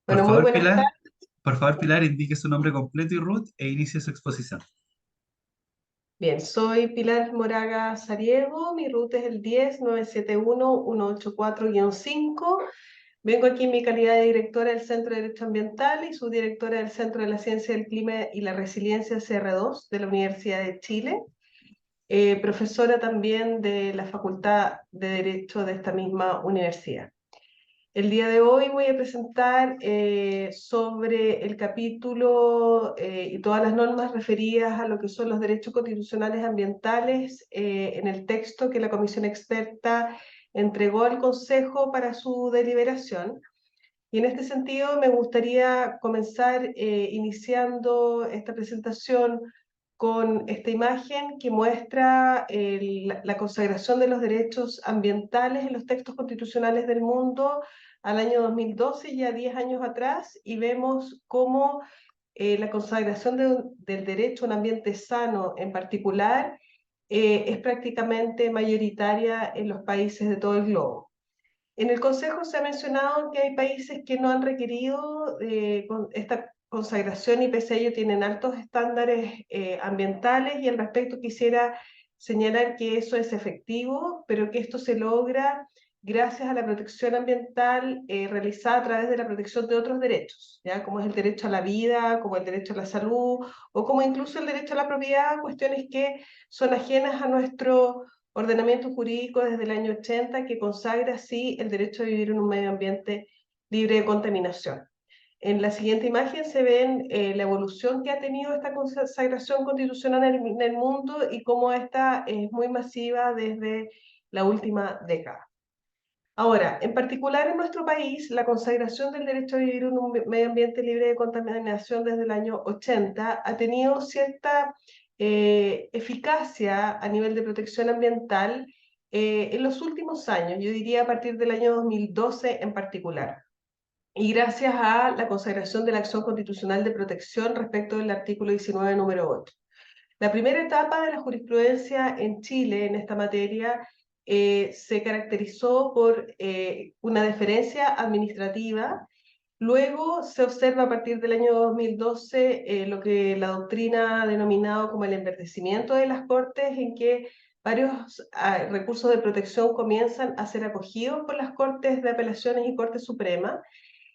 Por Bueno, muy favor, buenas Pilar, tardes. por favor, Pilar, indique su nombre completo y root e inicie su exposición. Bien, soy Pilar Moraga Sariego, mi ruta es el 10-971-184-5. Vengo aquí en mi calidad de directora del Centro de Derecho Ambiental y subdirectora del Centro de la Ciencia del Clima y la Resiliencia CR2 de la Universidad de Chile, profesora también de la Facultad de Derecho de esta misma universidad. El día de hoy voy a presentar sobre el capítulo y todas las normas referidas a lo que son los derechos constitucionales ambientales en el texto que la Comisión Experta entregó al Consejo para su deliberación. Y en este sentido me gustaría comenzar iniciando esta presentación con esta imagen que muestra la consagración de los derechos ambientales en los textos constitucionales del mundo al año 2012, ya 10 años atrás, y vemos cómo la consagración del derecho a un ambiente sano en particular es prácticamente mayoritaria en los países de todo el globo. En el Consejo se ha mencionado que hay países que no han requerido esta consagración y pese a ello tienen altos estándares ambientales y al respecto quisiera señalar que eso es efectivo, pero que esto se logra gracias a la protección ambiental realizada a través de la protección de otros derechos, ¿ya? Como es el derecho a la vida, como el derecho a la salud o como incluso el derecho a la propiedad, cuestiones que son ajenas a nuestro ordenamiento jurídico desde el año 80 que consagra así el derecho a vivir en un medio ambiente libre de contaminación. En la siguiente imagen se ven la evolución que ha tenido esta consagración constitucional en el mundo y cómo esta es muy masiva desde la última década. Ahora, en particular en nuestro país, la consagración del derecho a vivir en un medio ambiente libre de contaminación desde el año 80 ha tenido cierta eficacia a nivel de protección ambiental en los últimos años, yo diría a partir del año 2012 en particular. Y gracias a la consagración de la acción constitucional de protección respecto del artículo 19, número 8. La primera etapa de la jurisprudencia en Chile en esta materia se caracterizó por una deferencia administrativa. Luego se observa a partir del año 2012 lo que la doctrina ha denominado como el enverdecimiento de las Cortes, en que varios recursos de protección comienzan a ser acogidos por las Cortes de Apelaciones y Corte Suprema.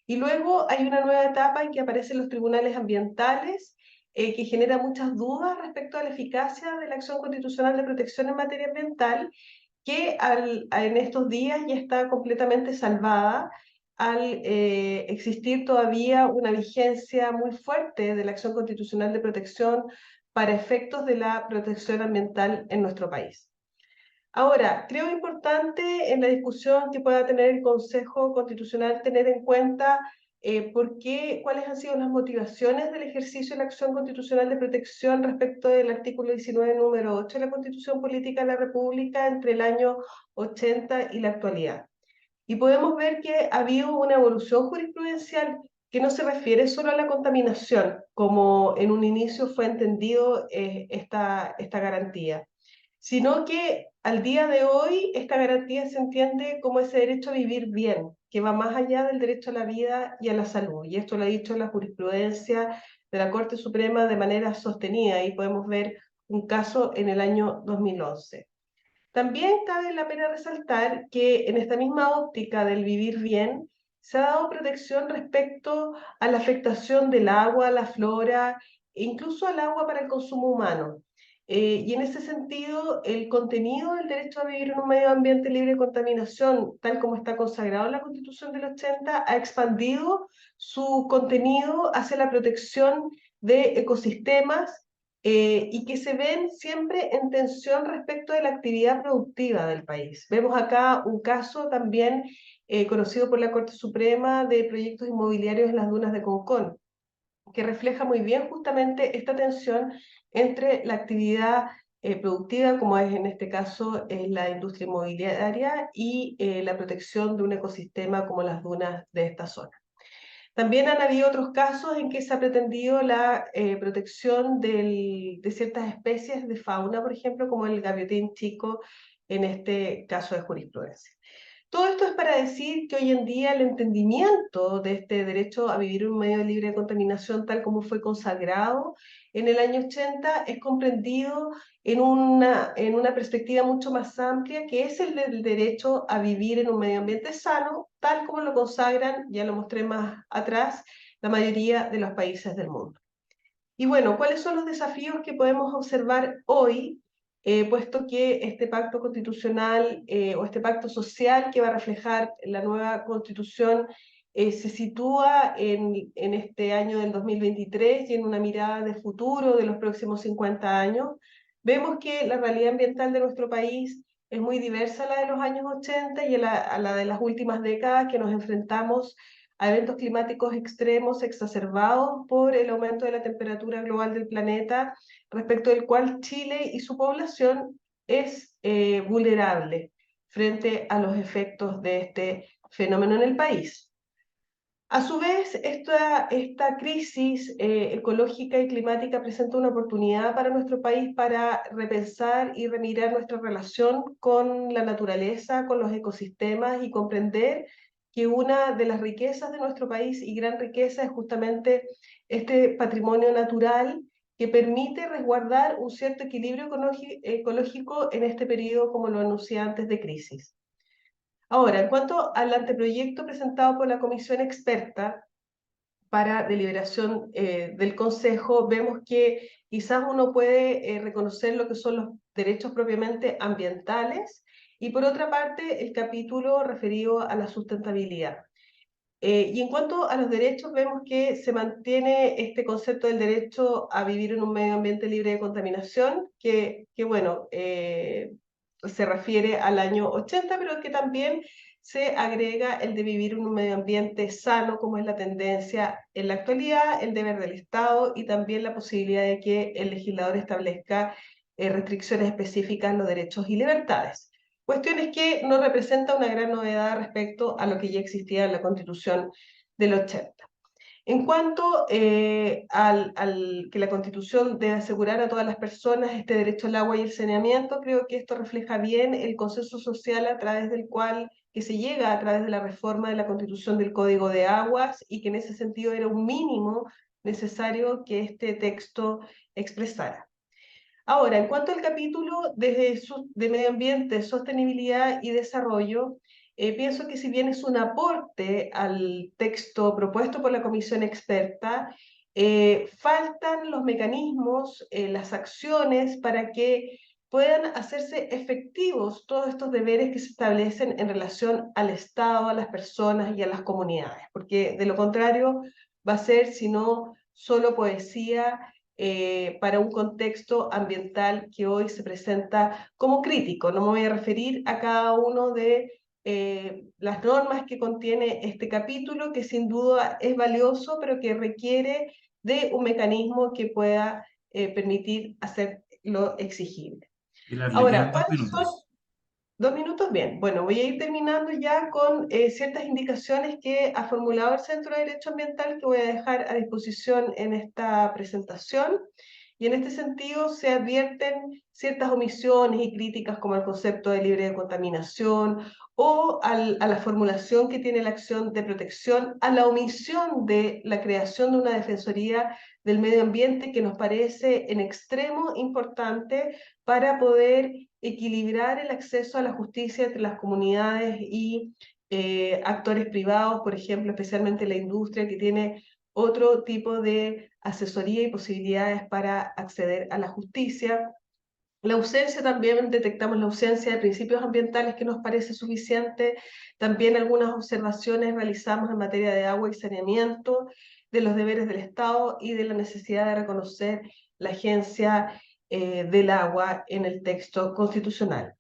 Y luego hay una nueva etapa en que aparecen los tribunales ambientales, que genera muchas dudas respecto a la eficacia de la acción constitucional de protección en materia ambiental, que en estos días ya está completamente salvada al existir todavía una vigencia muy fuerte de la acción constitucional de protección para efectos de la protección ambiental en nuestro país. Ahora, creo importante en la discusión que pueda tener el Consejo Constitucional tener en cuenta cuáles han sido las motivaciones del ejercicio de la acción constitucional de protección respecto del artículo 19, número 8 de la Constitución Política de la República entre el año 80 y la actualidad. Y podemos ver que ha habido una evolución jurisprudencial que no se refiere solo a la contaminación, como en un inicio fue entendido esta garantía, sino que al día de hoy esta garantía se entiende como ese derecho a vivir bien, que va más allá del derecho a la vida y a la salud. Y esto lo ha dicho la jurisprudencia de la Corte Suprema de manera sostenida, y podemos ver un caso en el año 2011. También cabe la pena resaltar que en esta misma óptica del vivir bien, se ha dado protección respecto a la afectación del agua, la flora, e incluso al agua para el consumo humano. Y en ese sentido, el contenido del derecho a vivir en un medio ambiente libre de contaminación, tal como está consagrado en la Constitución del 80, ha expandido su contenido hacia la protección de ecosistemas y que se ven siempre en tensión respecto de la actividad productiva del país. Vemos acá un caso también conocido por la Corte Suprema de proyectos inmobiliarios en las dunas de Concón, que refleja muy bien justamente esta tensión entre la actividad productiva, como es en este caso la industria inmobiliaria, y la protección de un ecosistema como las dunas de esta zona. También han habido otros casos en que se ha pretendido la protección de ciertas especies de fauna, por ejemplo, como el gaviotín chico en este caso de jurisprudencia. Todo esto es para decir que hoy en día el entendimiento de este derecho a vivir en un medio libre de contaminación, tal como fue consagrado en el año 80, es comprendido en una perspectiva mucho más amplia, que es el del derecho a vivir en un medio ambiente sano, tal como lo consagran, ya lo mostré más atrás, la mayoría de los países del mundo. Y bueno, ¿cuáles son los desafíos que podemos observar hoy, puesto que este pacto constitucional o este pacto social que va a reflejar la nueva constitución se sitúa en este año del 2023 y en una mirada de futuro de los próximos 50 años? Vemos que la realidad ambiental de nuestro país es muy diversa a la de los años 80 y a la de las últimas décadas, que nos enfrentamos a eventos climáticos extremos exacerbados por el aumento de la temperatura global del planeta, respecto del cual Chile y su población es vulnerable frente a los efectos de este fenómeno en el país. A su vez, esta crisis ecológica y climática presenta una oportunidad para nuestro país para repensar y remirar nuestra relación con la naturaleza, con los ecosistemas, y comprender que una de las riquezas de nuestro país, y gran riqueza, es justamente este patrimonio natural que permite resguardar un cierto equilibrio ecológico en este periodo, como lo anuncié antes, de crisis. Ahora, en cuanto al anteproyecto presentado por la comisión experta para deliberación del Consejo, vemos que quizás uno puede reconocer lo que son los derechos propiamente ambientales y, por otra parte, el capítulo referido a la sustentabilidad. Y en cuanto a los derechos, vemos que se mantiene este concepto del derecho a vivir en un medio ambiente libre de contaminación, que bueno, se refiere al año 80, pero que también se agrega el de vivir en un medio ambiente sano, como es la tendencia en la actualidad, el deber del Estado, y también la posibilidad de que el legislador establezca restricciones específicas en los derechos y libertades. Cuestiones que no representa una gran novedad respecto a lo que ya existía en la Constitución del 80. En cuanto al que la Constitución debe asegurar a todas las personas este derecho al agua y el saneamiento, creo que esto refleja bien el consenso social a través del cual que se llega a través de la reforma de la Constitución del Código de Aguas, y que en ese sentido era un mínimo necesario que este texto expresara. Ahora, en cuanto al capítulo de medio ambiente, sostenibilidad y desarrollo, pienso que si bien es un aporte al texto propuesto por la comisión experta, faltan los mecanismos, las acciones para que puedan hacerse efectivos todos estos deberes que se establecen en relación al Estado, a las personas y a las comunidades, porque de lo contrario va a ser, si no, solo poesía para un contexto ambiental que hoy se presenta como crítico. No me voy a referir a cada uno de las normas que contiene este capítulo, que sin duda es valioso, pero que requiere de un mecanismo que pueda permitir hacer lo exigible. Pilar, le Ahora, quedan dos ¿cuáles son? minutos. 2 minutos, bien. Bueno, voy a ir terminando ya con ciertas indicaciones que ha formulado el Centro de Derecho Ambiental, que voy a dejar a disposición en esta presentación. Y en este sentido se advierten ciertas omisiones y críticas, como el concepto de libre de contaminación, o a la formulación que tiene la acción de protección, a la omisión de la creación de una Defensoría del Medio Ambiente, que nos parece en extremo importante para poder equilibrar el acceso a la justicia entre las comunidades y actores privados, por ejemplo, especialmente la industria, que tiene otro tipo de asesoría y posibilidades para acceder a la justicia. La ausencia, también detectamos la ausencia de principios ambientales, que nos parece suficiente. También algunas observaciones realizamos en materia de agua y saneamiento, de los deberes del Estado y de la necesidad de reconocer la agencia del agua en el texto constitucional.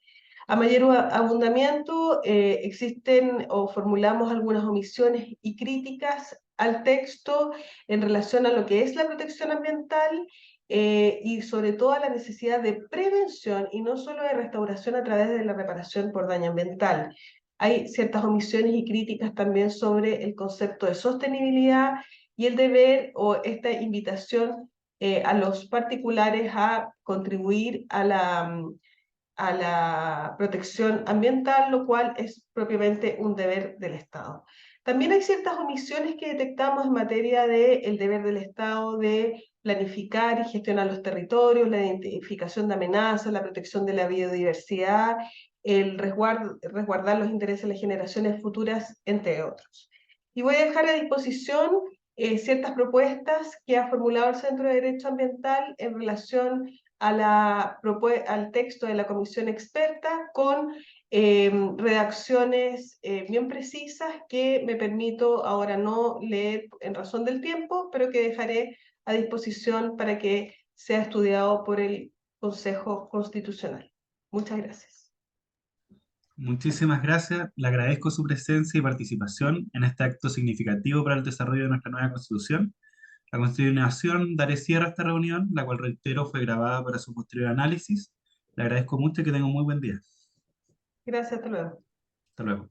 A mayor abundamiento, existen o formulamos algunas omisiones y críticas al texto en relación a lo que es la protección ambiental, y sobre todo a la necesidad de prevención y no solo de restauración a través de la reparación por daño ambiental. Hay ciertas omisiones y críticas también sobre el concepto de sostenibilidad y el deber o esta invitación a los particulares a contribuir a a la protección ambiental, lo cual es propiamente un deber del Estado. También hay ciertas omisiones que detectamos en materia del deber del Estado de planificar y gestionar los territorios, la identificación de amenazas, la protección de la biodiversidad, el resguardar los intereses de las generaciones futuras, entre otros. Y voy a dejar a disposición ciertas propuestas que ha formulado el Centro de Derecho Ambiental en relación al texto de la comisión experta con redacciones bien precisas que me permito ahora no leer en razón del tiempo, pero que dejaré a disposición para que sea estudiado por el Consejo Constitucional. Muchas gracias. Muchísimas gracias. Le agradezco su presencia y participación en este acto significativo para el desarrollo de nuestra nueva Constitución. A continuación, daré cierre a esta reunión, la cual reitero fue grabada para su posterior análisis. Le agradezco mucho y que tenga un muy buen día. Gracias, hasta luego. Hasta luego.